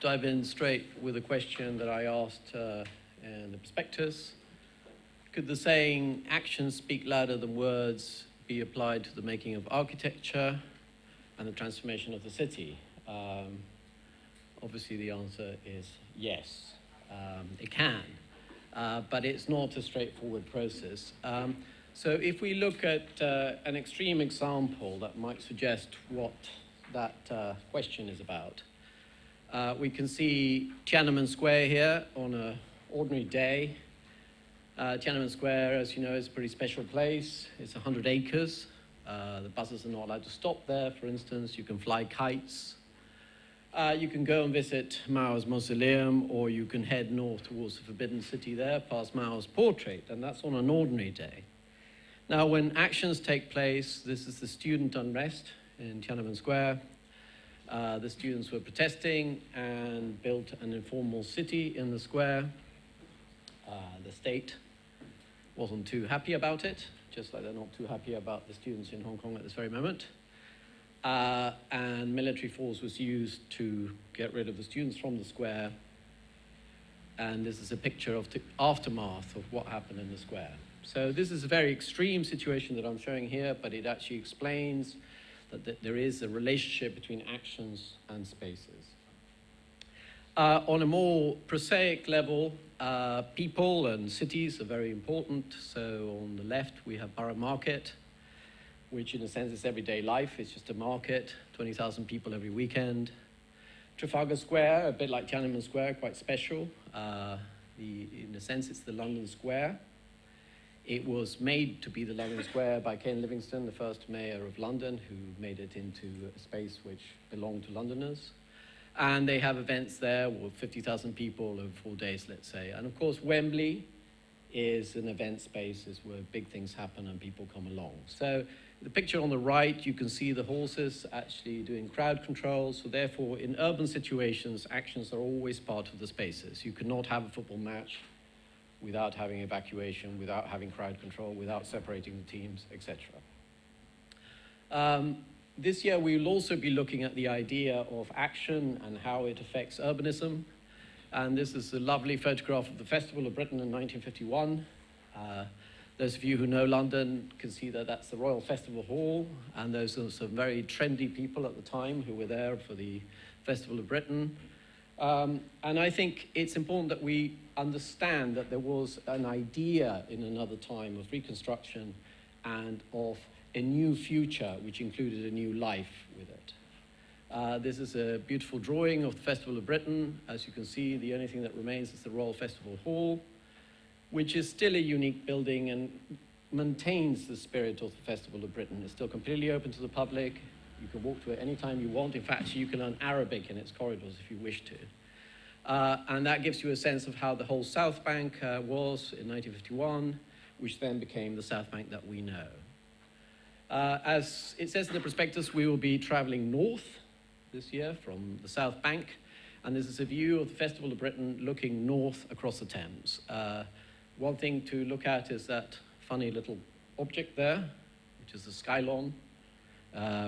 dive in straight with a question that I asked in the prospectus. Could the saying, actions speak louder than words, be applied to the making of architecture and the transformation of the city? Obviously, the answer is yes, it can, but it's not a straightforward process. So if we look at an extreme example that might suggest what that question is about, we can see Tiananmen Square here on an ordinary day. Tiananmen Square, as you know, is a pretty special place. It's 100 acres. The buses are not allowed to stop there, for instance. You can fly kites. You can go and visit Mao's mausoleum, or you can head north towards the Forbidden City there, past Mao's portrait, and that's on an ordinary day. Now, when actions take place, this is the student unrest in Tiananmen Square. The students were protesting and built an informal city in the square. The state wasn't too happy about it, just like they're not too happy about the students in Hong Kong at this very moment. And military force was used to get rid of the students from the square. And this is a picture of the aftermath of what happened in the square. So this is a very extreme situation that I'm showing here, but it actually explains that there is a relationship between actions and spaces. On a more prosaic level, people and cities are very important. So on the left, we have Borough Market, which in a sense is everyday life. It's just a market, 20,000 people every weekend. Trafalgar Square, a bit like Tiananmen Square, quite special. In a sense, it's the London Square. It was made to be the London Square by Ken Livingstone, the first mayor of London, who made it into a space which belonged to Londoners. And they have events there with 50,000 people over 4 days, let's say. And of course, Wembley is an event space where big things happen and people come along. So the picture on the right, you can see the horses actually doing crowd control. So therefore, in urban situations, actions are always part of the spaces. You cannot have a football match without having evacuation, without having crowd control, without separating the teams, etc. This year, we will also be looking at the idea of action and how it affects urbanism. And this is a lovely photograph of the Festival of Britain in 1951. Those of you who know London can see that that's the Royal Festival Hall, and those are some very trendy people at the time who were there for the Festival of Britain. And I think it's important that we understand that there was an idea in another time of reconstruction and of a new future, which included a new life with it. This is a beautiful drawing of the Festival of Britain. As you can see, the only thing that remains is the Royal Festival Hall, which is still a unique building and maintains the spirit of the Festival of Britain. It's still completely open to the public. You can walk to it anytime you want. In fact, you can learn Arabic in its corridors if you wish to. And that gives you a sense of how the whole South Bank was in 1951, which then became the South Bank that we know. As it says in the prospectus, we will be traveling north this year from the South Bank. And this is a view of the Festival of Britain looking north across the Thames. One thing to look at is that funny little object there, which is the Skylon,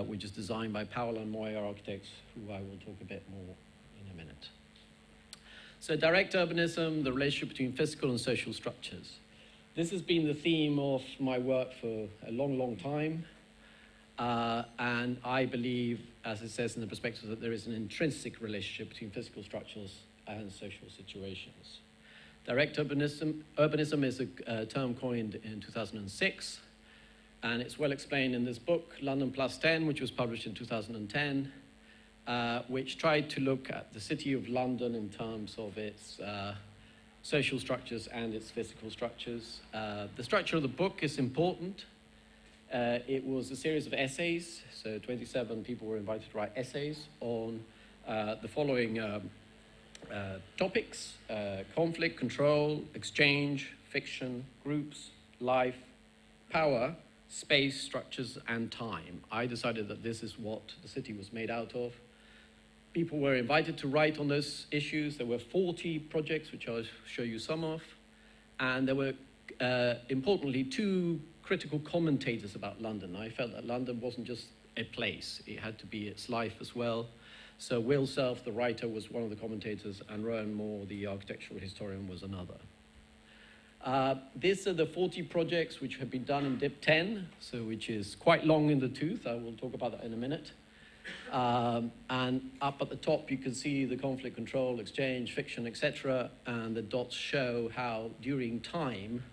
which is designed by Powell and Moyer architects, who I will talk a bit more in a minute. So direct urbanism, the relationship between physical and social structures. This has been the theme of my work for a long, long time. And I believe, as it says in the prospectus, that there is an intrinsic relationship between physical structures and social situations. Direct urbanism is a term coined in 2006, and it's well explained in this book, London Plus 10, which was published in 2010, which tried to look at the city of London in terms of its social structures and its physical structures. The structure of the book is important. It was a series of essays, so 27 people were invited to write essays on the following topics: conflict, control, exchange, fiction, groups, life, power, space, structures, and time. I decided that this is what the city was made out of. People were invited to write on those issues. There were 40 projects, which I'll show you some of. And there were, importantly, 2 critical commentators about London. I felt that London wasn't just a place. It had to be its life as well. So Will Cerf, the writer, was one of the commentators, and Rowan Moore, the architectural historian, was another. These are the 40 projects which have been done in DIP 10, so which is quite long in the tooth. I will talk about that in a minute. And up at the top, you can see the conflict control, exchange, fiction, etc. And the dots show how, during time,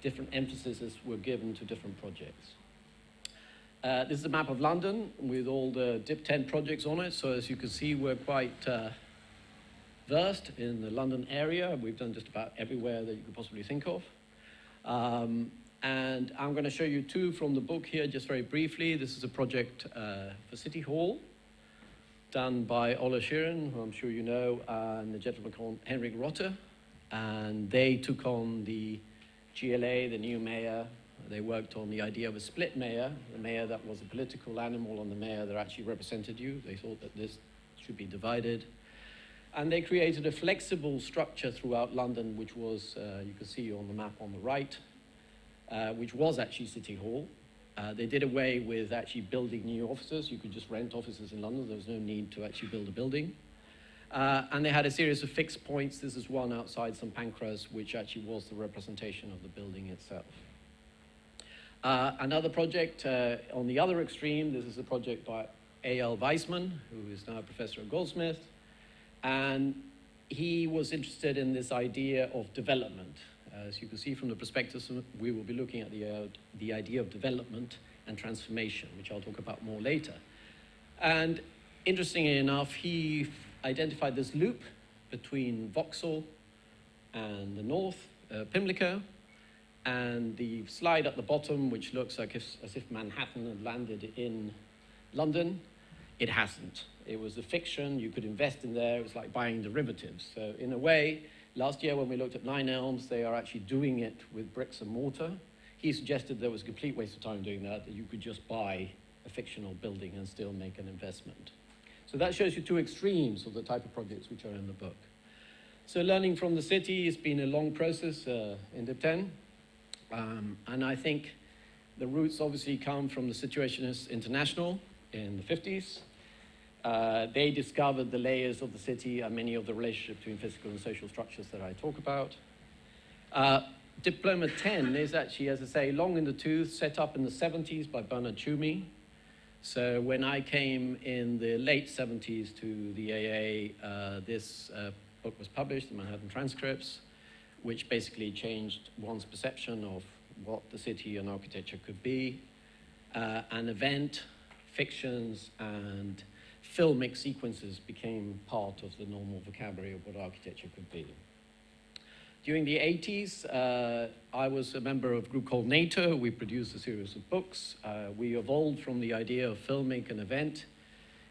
different emphases were given to different projects. This is a map of London with all the DIP 10 projects on it. So as you can see, we're quite versed in the London area. We've done just about everywhere that you could possibly think of. And I'm going to show you two from the book here, just very briefly. This is a project for City Hall, done by Ola Sheeran, who I'm sure you know, and a gentleman called Henrik Rotter. And they took on the GLA, the new mayor. They worked on the idea of a split mayor, the mayor that was a political animal and the mayor that actually represented you. They thought that this should be divided. And they created a flexible structure throughout London, which was, you can see on the map on the right, which was actually City Hall. They did away with actually building new offices. You could just rent offices in London. There was no need to actually build a building. And they had a series of fixed points. This is one outside St. Pancras, which actually was the representation of the building itself. Another project on the other extreme, this is a project by A.L. Weissman, who is now a professor at Goldsmith. And he was interested in this idea of development. As you can see from the prospectus, we will be looking at the idea of development and transformation, which I'll talk about more later. And interestingly enough, he identified this loop between Vauxhall and the north, Pimlico, and the slide at the bottom, which looks like as if Manhattan had landed in London. It hasn't. It was a fiction. You could invest in there. It was like buying derivatives. So in a way, last year when we looked at 9 Elms, they are actually doing it with bricks and mortar. He suggested there was a complete waste of time doing that you could just buy a fictional building and still make an investment. So that shows you two extremes of the type of projects which are in the book. So learning from the city has been a long process in DIP 10. And I think the roots obviously come from the Situationists International in the 50s. They discovered the layers of the city and many of the relationships between physical and social structures that I talk about. Diploma 10 is actually, as I say, long in the tooth, set up in the 70s by Bernard Tschumi. So when I came in the late 70s to the AA, this book was published, the Manhattan Transcripts, which basically changed one's perception of what the city and architecture could be. An event, fictions, and filmic sequences became part of the normal vocabulary of what architecture could be. During the 80s, I was a member of a group called NATO. We produced a series of books. We evolved from the idea of filmic and event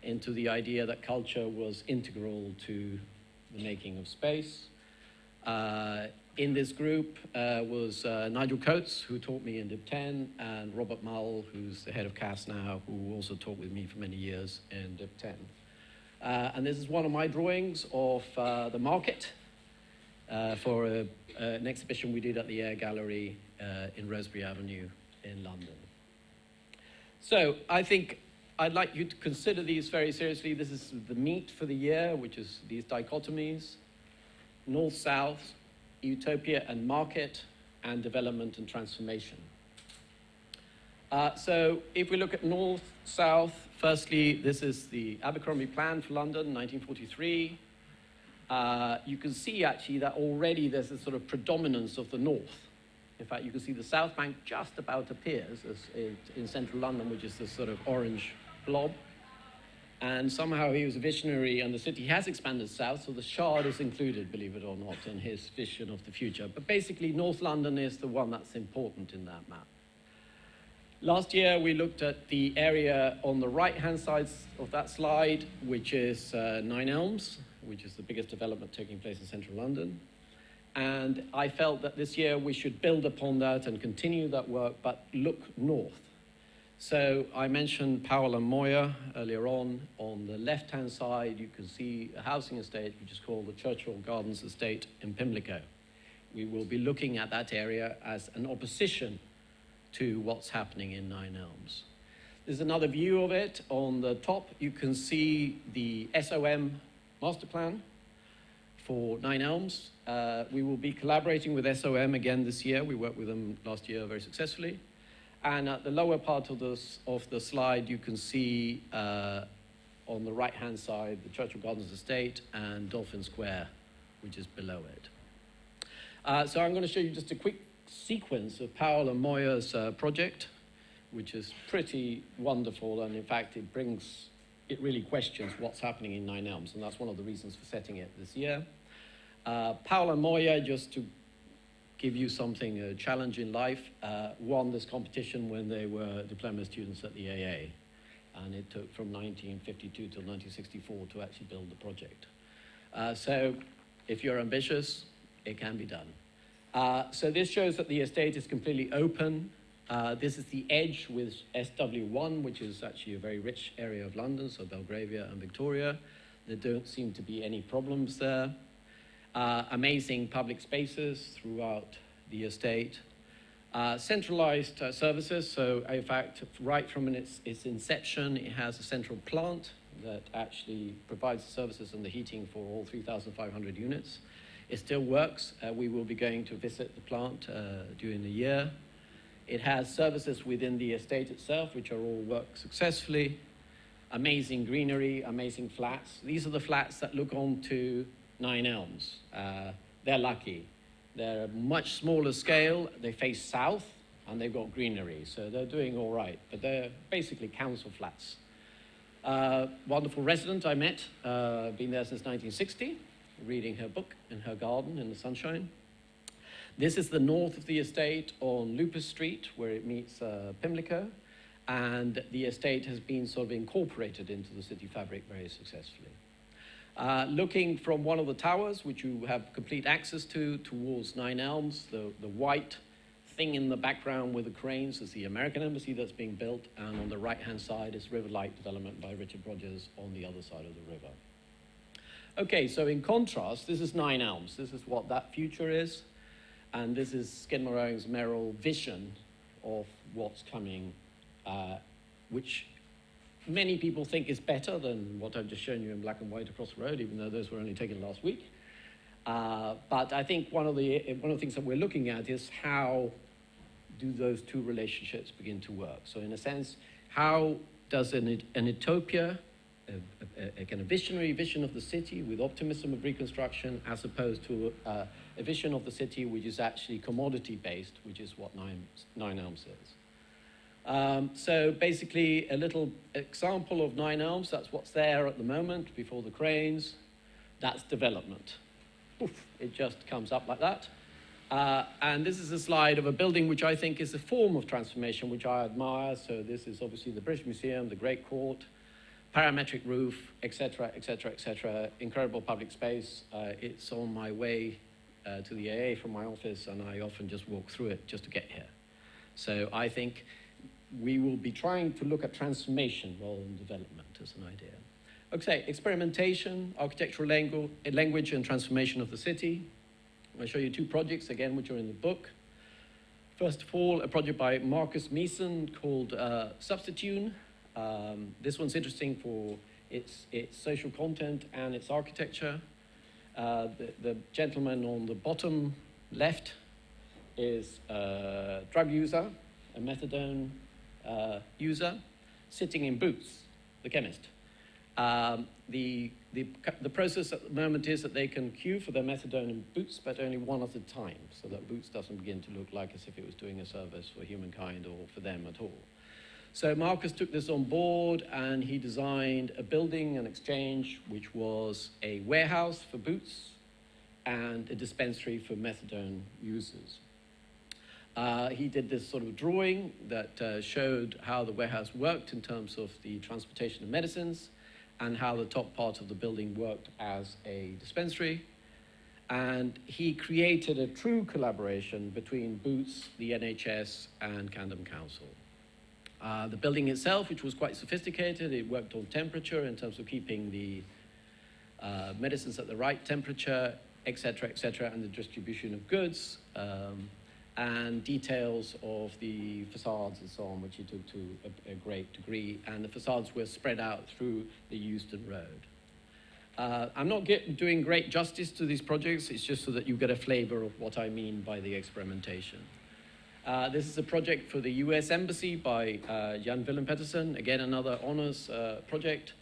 into the idea that culture was integral to the making of space. In this group was Nigel Coates, who taught me in DIP 10, and Robert Mull, who's the head of CAS now, who also taught with me for many years in DIP 10. And this is one of my drawings of the market for an exhibition we did at the Air Gallery in Rosebery Avenue in London. So I think I'd like you to consider these very seriously. This is the meat for the year, which is these dichotomies, north-south, utopia and market, and development and transformation. So if we look at north-south, firstly, this is the Abercrombie Plan for London, 1943. You can see actually that already there's a sort of predominance of the north. In fact, you can see the South Bank just about appears as in central London, which is this sort of orange blob. And somehow he was a visionary, and the city has expanded south, so the Shard is included, believe it or not, in his vision of the future. But basically, North London is the one that's important in that map. Last year, we looked at the area on the right-hand side of that slide, which is 9 Elms, which is the biggest development taking place in central London. And I felt that this year we should build upon that and continue that work, but look north. So I mentioned Powell and Moyer earlier on. On the left-hand side, you can see a housing estate, which is called the Churchill Gardens Estate in Pimlico. We will be looking at that area as an opposition to what's happening in 9 Elms. There's another view of it. On the top, you can see the SOM master plan for 9 Elms. We will be collaborating with SOM again this year. We worked with them last year very successfully. And at the lower part of the slide, you can see on the right-hand side, the Churchill Gardens Estate and Dolphin Square, which is below it. So I'm going to show you just a quick sequence of Powell and Moyer's project, which is pretty wonderful, and in fact, it really questions what's happening in 9 Elms, and that's one of the reasons for setting it this year. Powell and Moyer, just to give you something, a challenge in life, won this competition when they were diploma students at the AA, and it took from 1952 till 1964 to actually build the project. So if you're ambitious, it can be done. So this shows that the estate is completely open. This is the edge with SW1, which is actually a very rich area of London, so Belgravia and Victoria. There don't seem to be any problems there. Amazing public spaces throughout the estate. Centralized services, so in fact, right from its inception, it has a central plant that actually provides the services and the heating for all 3,500 units. It still works. We will be going to visit the plant during the year. It has services within the estate itself, which are all work successfully. Amazing greenery, amazing flats. These are the flats that look onto 9 Elms. They're lucky. They're a much smaller scale. They face south, and they've got greenery, so they're doing all right. But they're basically council flats. Wonderful resident I met, been there since 1960, reading her book in her garden in the sunshine. This is the north of the estate on Lupus Street, where it meets Pimlico, and the estate has been sort of incorporated into the city fabric very successfully. Looking from one of the towers, which you have complete access to, towards 9 Elms, the white thing in the background with the cranes is the American Embassy that's being built, and on the right-hand side is River Light development by Richard Rogers on the other side of the river. Okay, so in contrast, this is 9 Elms. This is what that future is. And this is Skidmore's Merrill vision of what's coming, which many people think is better than what I've just shown you in black and white across the road, even though those were only taken last week. But I think one of the things that we're looking at is how do those two relationships begin to work? So in a sense, how does an utopia, a kind of visionary vision of the city with optimism of reconstruction, as opposed to a vision of the city which is actually commodity-based, which is what 9 Elms is. So basically, a little example of 9 Elms, that's what's there at the moment before the cranes. That's development. Oof, it just comes up like that. And this is a slide of a building which I think is a form of transformation which I admire. So this is obviously the British Museum, the Great Court, parametric roof, etc., etc., etc. Incredible public space. It's on my way to the AA from my office, and I often just walk through it just to get here. So I think we will be trying to look at transformation rather than development as an idea. Okay, experimentation, architectural language, and transformation of the city. I'll show you two projects, again, which are in the book. First of all, a project by Marcus Meeson called Substitute. This one's interesting for its social content and its architecture. The gentleman on the bottom left is a drug user, a methadone user, sitting in Boots, the chemist. The process at the moment is that they can queue for their methadone in Boots, but only one at a time, so that Boots doesn't begin to look like as if it was doing a service for humankind or for them at all. So Marcus took this on board, and he designed a building, an exchange, which was a warehouse for Boots and a dispensary for methadone users. He did this sort of drawing that showed how the warehouse worked in terms of the transportation of medicines and how the top part of the building worked as a dispensary. And he created a true collaboration between Boots, the NHS, and Camden Council. The building itself, which was quite sophisticated, it worked on temperature in terms of keeping the medicines at the right temperature, et cetera, and the distribution of goods. and details of the facades and so on, which he took to a great degree. And the facades were spread out through the Euston Road. I'm not doing great justice to these projects. It's just so that you get a flavor of what I mean by the experimentation. This is a project for the US Embassy by Jan Willem Pettersen, again, another honors project.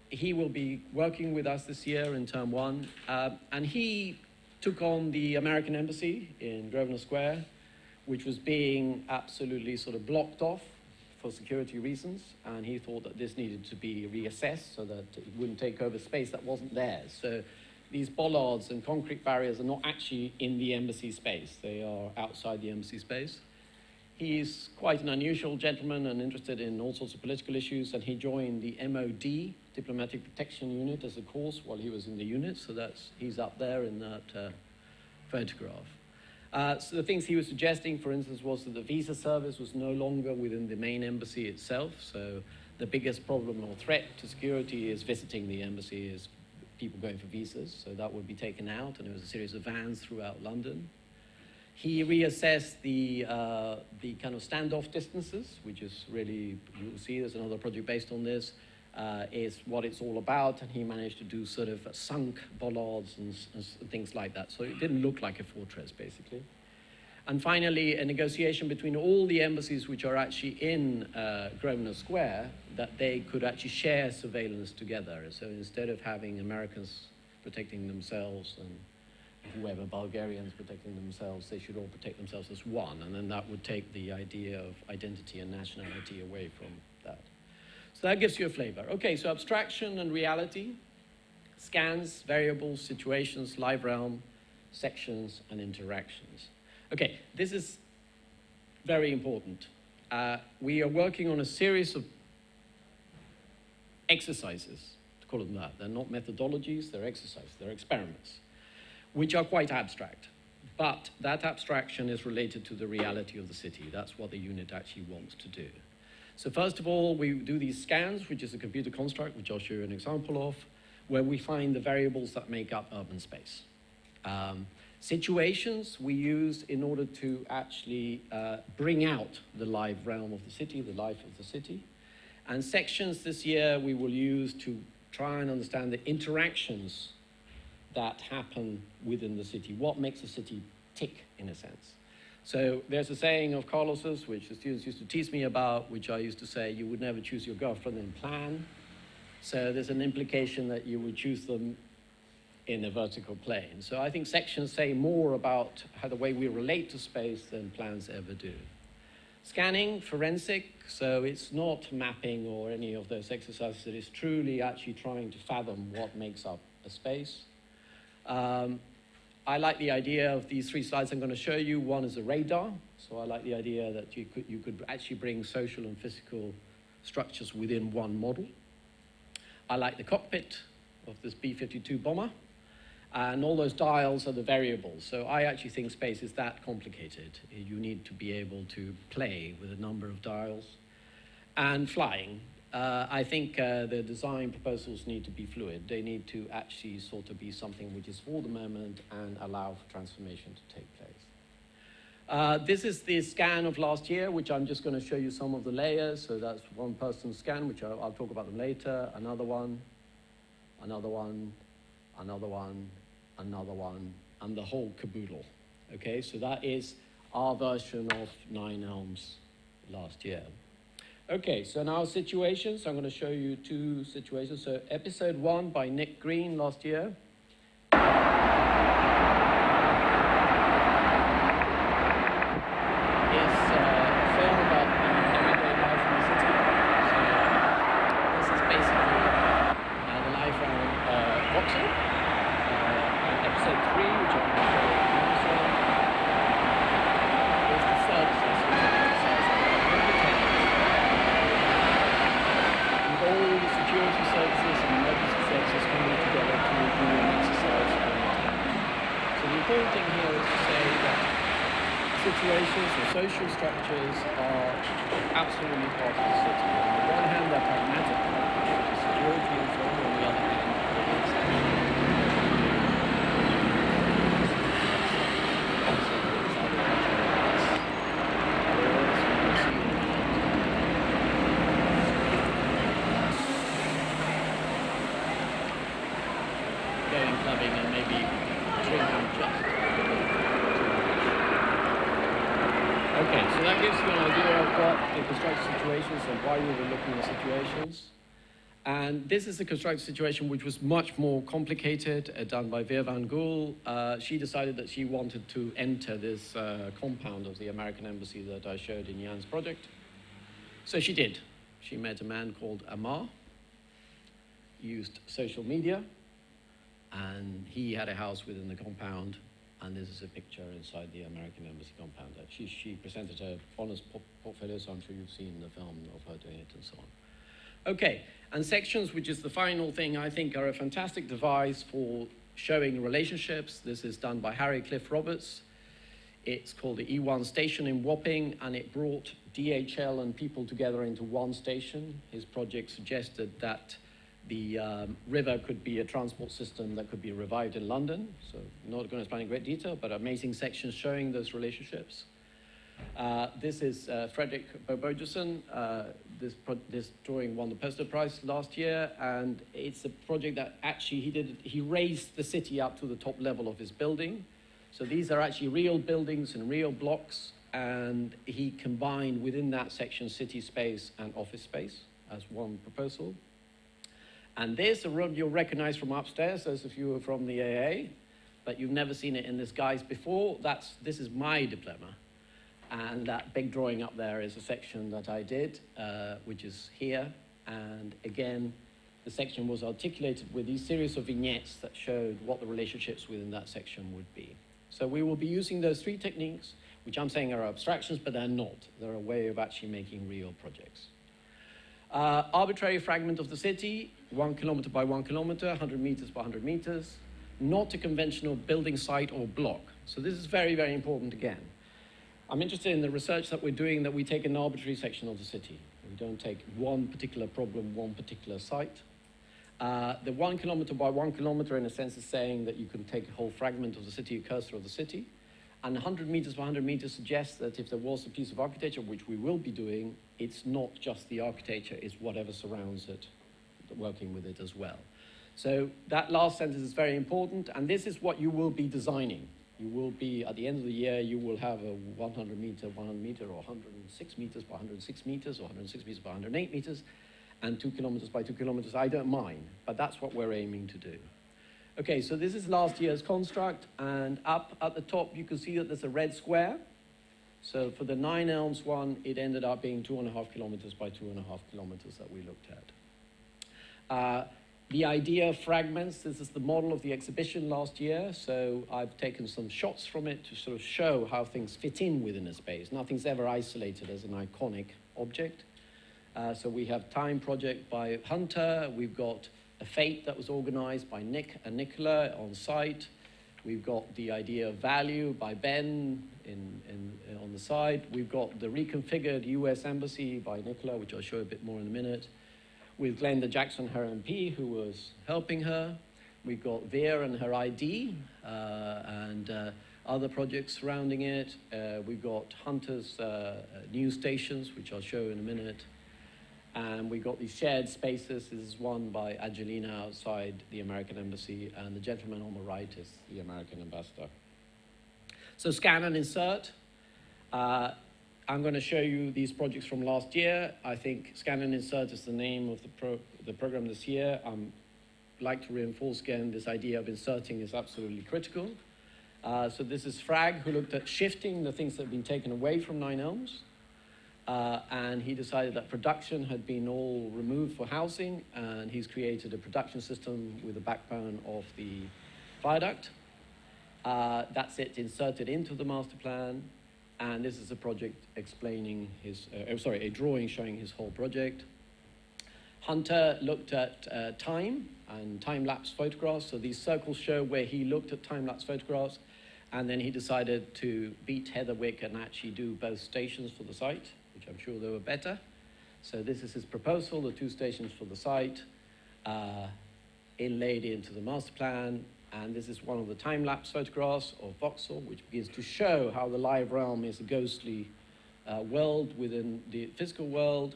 He will be working with us this year in term 1, and he took on the American Embassy in Grosvenor Square, which was being absolutely sort of blocked off for security reasons, and he thought that this needed to be reassessed so that it wouldn't take over space that wasn't theirs. So these bollards and concrete barriers are not actually in the embassy space. They are outside the embassy space. He's quite an unusual gentleman and interested in all sorts of political issues, and he joined the MOD, Diplomatic Protection Unit, as a course while he was in the unit, so he's up there in that photograph. So the things he was suggesting, for instance, was that the visa service was no longer within the main embassy itself, so the biggest problem or threat to security is visiting the embassy, is people going for visas, so that would be taken out, and there was a series of vans throughout London. He reassessed the kind of standoff distances, which is really, you'll see there's another project based on this, is what it's all about, and he managed to do sort of sunk bollards and things like that. So it didn't look like a fortress, basically. And finally, a negotiation between all the embassies which are actually in Grosvenor Square, that they could actually share surveillance together. So instead of having Americans protecting themselves and whoever, Bulgarians protecting themselves, they should all protect themselves as one, and then that would take the idea of identity and nationality away from that. So that gives you a flavor. Okay, so abstraction and reality, scans, variables, situations, live realm, sections, and interactions. Okay, this is very important. We are working on a series of exercises, to call them that. They're not methodologies, they're exercises, they're experiments, which are quite abstract. But that abstraction is related to the reality of the city. That's what the unit actually wants to do. So first of all, we do these scans, which is a computer construct, which I'll show you an example of, where we find the variables that make up urban space. Situations we use in order to actually bring out the live realm of the city, the life of the city. And sections this year we will use to try and understand the interactions that happen within the city. What makes a city tick, in a sense? So there's a saying of Carlos's, which the students used to tease me about, which I used to say, you would never choose your girlfriend in plan. So there's an implication that you would choose them in a vertical plane. So I think sections say more about how the way we relate to space than plans ever do. Scanning, forensic, so it's not mapping or any of those exercises. It is truly actually trying to fathom what makes up a space. I like the idea of these 3 slides I'm going to show you. One is a radar. So I like the idea that you could actually bring social and physical structures within one model. I like the cockpit of this B-52 bomber. And all those dials are the variables. So I actually think space is that complicated. You need to be able to play with a number of dials. And flying. I think the design proposals need to be fluid. They need to actually sort of be something which is for the moment and allow for transformation to take place. This is the scan of last year, which I'm just going to show you some of the layers. So that's one person's scan, which I'll talk about them later. Another one, another one, another one, another one, and the whole caboodle. Okay, so that is our version of 9 Elms last year. Okay, so now situations. I'm going to show you 2 situations. So episode 1 by Nick Green last year. Is a film about the everyday life in the city. So this is basically the life around Vauxhall. Episode 3, which I'm going to show you also, is the services, which exercise with all the security services and emergency services coming together to do an exercise on the town. So the important thing here is to say that situations or social structures are absolutely part of the city. On the one hand, they're pragmatic, which is security and so on. On the other hand, it is clubbing and maybe drinking just a bit too much. Okay, so that gives you an idea of what the constructed situations and why we were looking at situations. And this is a constructed situation which was much more complicated, done by Veer van Gool. She decided that she wanted to enter this compound of the American embassy that I showed in Jan's project. So she did. She met a man called Amar, used social media, and he had a house within the compound, and this is a picture inside the American embassy compound. She presented her honest portfolio, so I'm sure you've seen the film of her doing it and so on. Okay, and sections, which is the final thing, I think are a fantastic device for showing relationships. This is done by Harry Cliff Roberts. It's called the E1 station in Wapping, and it brought DHL and people together into one station. His project suggested that the river could be a transport system that could be revived in London. So not going to explain in great detail, but amazing sections showing those relationships. This is Fredrik Bobojussen. This drawing won the Poster Prize last year, and it's a project that actually he raised the city up to the top level of his building. So these are actually real buildings and real blocks, and he combined within that section city space and office space as one proposal. And there's a room you'll recognize from upstairs, those of you who are from the AA, but you've never seen it in this guise before. This is my diploma. And that big drawing up there is a section that I did, which is here. And again, the section was articulated with these series of vignettes that showed what the relationships within that section would be. So we will be using those three techniques, which I'm saying are abstractions, but they're not. They're a way of actually making real projects. Arbitrary fragment of the city, 1 kilometer by 1 kilometer, 100 meters by 100 meters, not a conventional building site or block. So this is very, very important again. I'm interested in the research that we're doing, that we take an arbitrary section of the city. We don't take one particular problem, one particular site. The 1 kilometer by 1 kilometer, in a sense, is saying that you can take a whole fragment of the city, a cursor of the city. And 100 meters by 100 meters suggests that if there was a piece of architecture, which we will be doing, it's not just the architecture, it's whatever surrounds it, working with it as well. So that last sentence is very important, and this is what you will be designing. You will be, at the end of the year, you will have a 100 meter, or 106 meters by 106 meters, or 106 meters by 108 meters, and 2 kilometers by 2 kilometers. I don't mind, but that's what we're aiming to do. Okay, so this is last year's construct, and up at the top, you can see that there's a red square. So for the 9 Elms one, it ended up being 2.5 kilometers by 2.5 kilometers that we looked at. The idea of fragments, this is the model of the exhibition last year, so I've taken some shots from it to sort of show how things fit in within a space. Nothing's ever isolated as an iconic object. So we have Time Project by Hunter, we've got a Fate that was organized by Nick and Nicola on site. We've got the idea of Value by Ben on the side. We've got the reconfigured US Embassy by Nicola, which I'll show a bit more in a minute, with Glenda Jackson, her MP, who was helping her. We've got Veer and her ID, and other projects surrounding it. We've got Hunter's news stations, which I'll show in a minute. And we've got these shared spaces. This is one by Angelina outside the American Embassy, and the gentleman on the right is the American ambassador. So scan and insert. I'm going to show you these projects from last year. I think Scan and Insert is the name of the program this year. I'd like to reinforce again this idea of inserting is absolutely critical. So this is Frag, who looked at shifting the things that have been taken away from 9 Elms. And he decided that production had been all removed for housing, and he's created a production system with the backbone of the viaduct. That's it inserted into the master plan. And this is a project explaining his, a drawing showing his whole project. Hunter looked at time and time-lapse photographs. So these circles show where he looked at time-lapse photographs, and then he decided to beat Heatherwick and actually do both stations for the site, which I'm sure they were better. So this is his proposal, the 2 stations for the site, inlaid into the master plan. And this is one of the time-lapse photographs of Vauxhall, which begins to show how the live realm is a ghostly world within the physical world.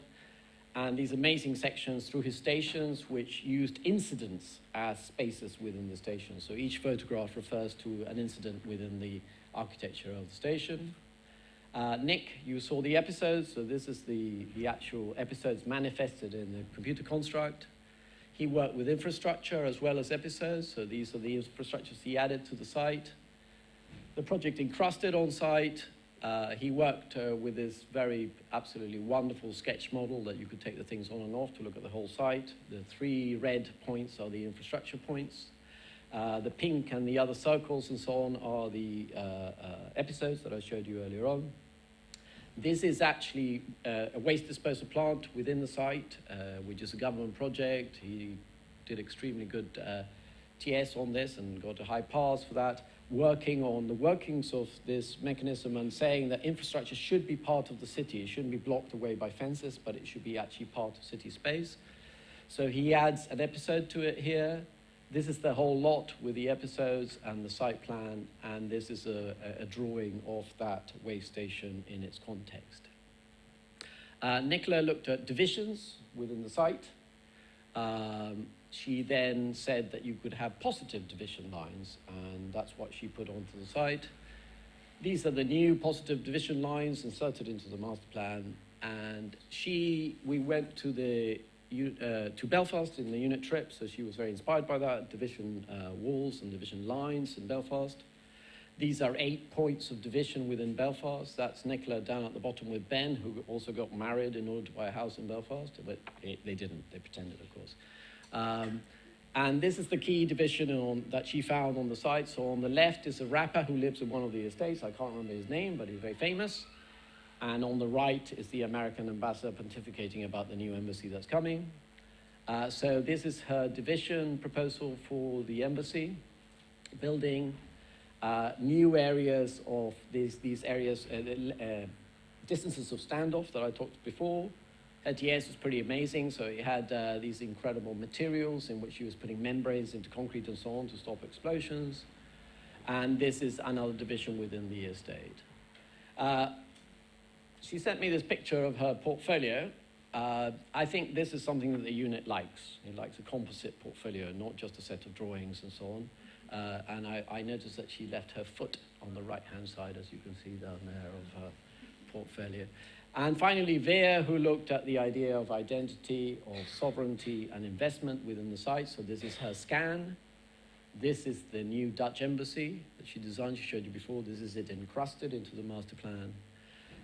and these amazing sections through his stations, which used incidents as spaces within the station. So each photograph refers to an incident within the architecture of the station. Nick, you saw the episodes, so this is the actual episodes manifested in the computer construct. He worked with infrastructure as well as episodes, so these are the infrastructures he added to the site. The project encrusted on site. He worked with this very absolutely wonderful sketch model that you could take the things on and off to look at the whole site. The 3 red points are the infrastructure points. The pink and the other circles and so on are the episodes that I showed you earlier on. This is actually a waste disposal plant within the site, which is a government project. He did extremely good TS on this and got a high pass for that, working on the workings of this mechanism and saying that infrastructure should be part of the city. It shouldn't be blocked away by fences, but it should be actually part of city space. So he adds an episode to it here. This is the whole lot with the episodes and the site plan, and this is a drawing of that way station in its context. Nicola looked at divisions within the site. She then said that you could have positive division lines, and that's what she put onto the site. These are the new positive division lines inserted into the master plan, and we went to Belfast in the unit trip, so she was very inspired by that, division walls and division lines in Belfast. These are 8 points of division within Belfast. That's Nicola down at the bottom with Ben, who also got married in order to buy a house in Belfast, but they didn't, they pretended, of course. And this is the key division that she found on the site. So on the left is a rapper who lives in one of the estates. I can't remember his name, but he's very famous. And on the right is the American ambassador pontificating about the new embassy that's coming. So this is her division proposal for the embassy building. New areas of these areas, distances of standoff that I talked before. Her TS was pretty amazing, so it had these incredible materials in which she was putting membranes into concrete and so on to stop explosions. And this is another division within the estate. She sent me this picture of her portfolio. I think this is something that the unit likes. It likes a composite portfolio, not just a set of drawings and so on. And I noticed that she left her foot on the right-hand side, as you can see down there, of her portfolio. And finally, Veer, who looked at the idea of identity, of sovereignty and investment within the site. So this is her scan. This is the new Dutch embassy that she designed. She showed you before. This is it encrusted into the master plan.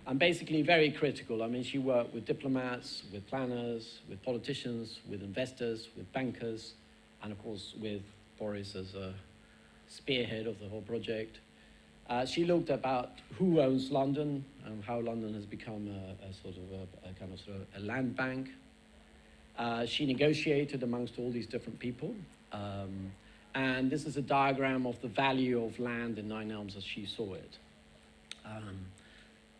And basically very critical. I mean, she worked with diplomats, with planners, with politicians, with investors, with bankers, and of course with Boris as a spearhead of the whole project. She looked about who owns London and how London has become a land bank. She negotiated amongst all these different people. And this is a diagram of the value of land in Nine Elms as she saw it.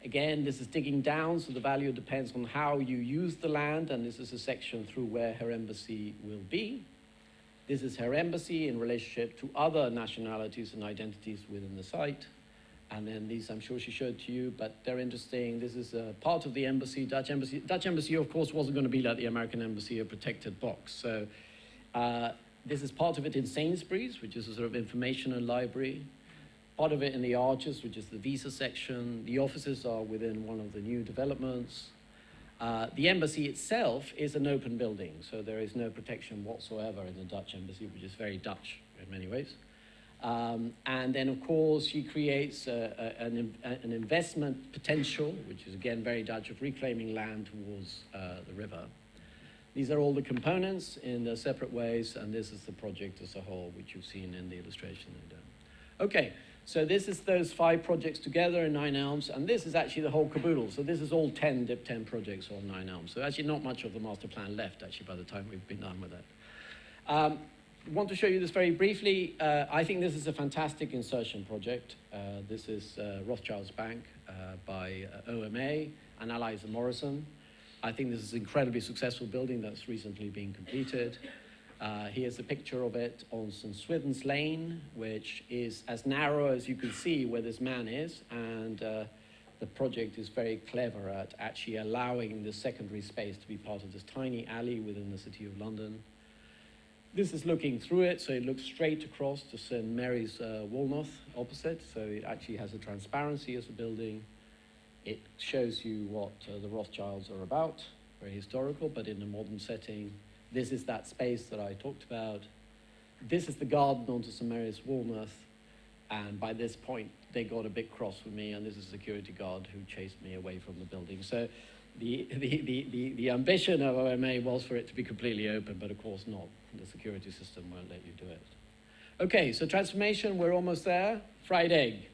Again, this is digging down, so the value depends on how you use the land, and this is a section through where her embassy will be. This is her embassy in relationship to other nationalities and identities within the site. And then these, I'm sure she showed to you, but they're interesting. This is a part of the embassy, Dutch embassy. Dutch embassy, of course, wasn't going to be like the American embassy, a protected box. So this is part of it in Sainsbury's, which is a sort of informational library. Part of it in the Arches, which is the visa section. The offices are within one of the new developments. The embassy itself is an open building, so there is no protection whatsoever in the Dutch embassy, which is very Dutch in many ways. And then, of course, she creates an investment potential, which is, again, very Dutch, of reclaiming land towards the river. These are all the components in their separate ways, and this is the project as a whole, which you've seen in the illustration they've done. Okay, so this is those 5 projects together in Nine Elms, and this is actually the whole caboodle. So this is all 10 Dip 10 projects on Nine Elms. So actually not much of the master plan left, actually, by the time we've been done with it. I want to show you this very briefly. I think this is a fantastic insertion project. This is Rothschild's Bank by OMA and Allies and Morrison. I think this is an incredibly successful building that's recently been completed. Here's a picture of it on St. Swithin's Lane, which is as narrow as you can see where this man is, and the project is very clever at actually allowing the secondary space to be part of this tiny alley within the City of London. This is looking through it, so it looks straight across to St. Mary's Walnoth opposite, so it actually has a transparency as a building. It shows you what the Rothschilds are about, very historical, but in a modern setting. This is that space that I talked about. This is the garden onto St. Mary's Walnoth, and by this point, they got a bit cross with me, and this is a security guard who chased me away from the building. So the ambition of OMA was for it to be completely open, but of course not. The security system won't let you do it. Okay, so transformation, we're almost there. Fried egg.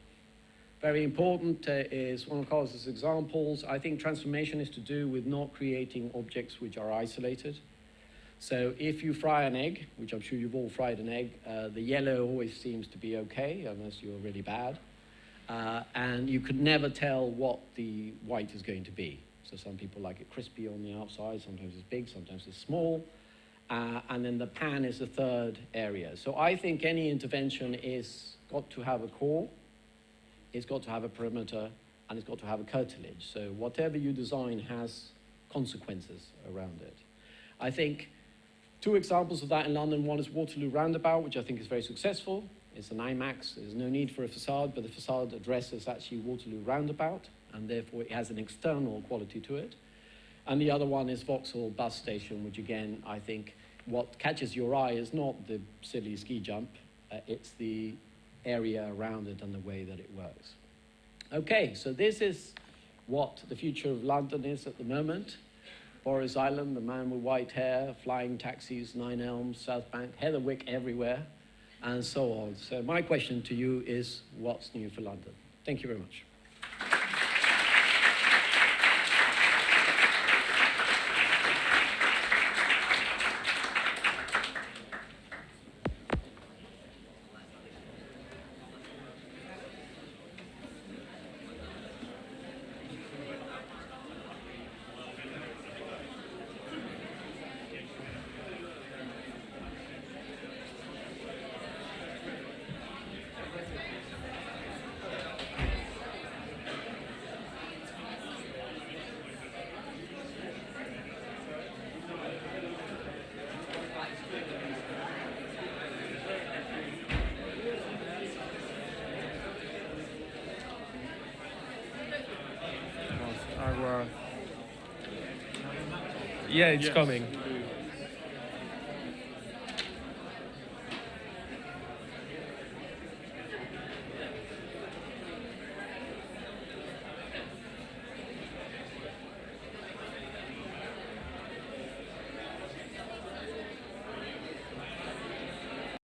Very important is one of Carlos's examples. I think transformation is to do with not creating objects which are isolated. So if you fry an egg, which I'm sure you've all fried an egg, the yellow always seems to be okay, unless you're really bad. And you could never tell what the white is going to be. So some people like it crispy on the outside, sometimes it's big, sometimes it's small. And then the pan is the third area. So I think any intervention is got to have a core, it's got to have a perimeter, and it's got to have a curtilage. So whatever you design has consequences around it. I think two examples of that in London. One is Waterloo Roundabout, which I think is very successful. It's an IMAX. There's no need for a facade, but the facade addresses actually Waterloo Roundabout, and therefore it has an external quality to it. And the other one is Vauxhall Bus Station, which again, I think what catches your eye is not the silly ski jump, it's the area around it and the way that it works. Okay, so this is what the future of London is at the moment. Boris Island, the man with white hair, flying taxis, 9 Elms, South Bank, Heatherwick everywhere, and so on. So my question to you is, what's new for London? Thank you very much. Yeah, it's coming.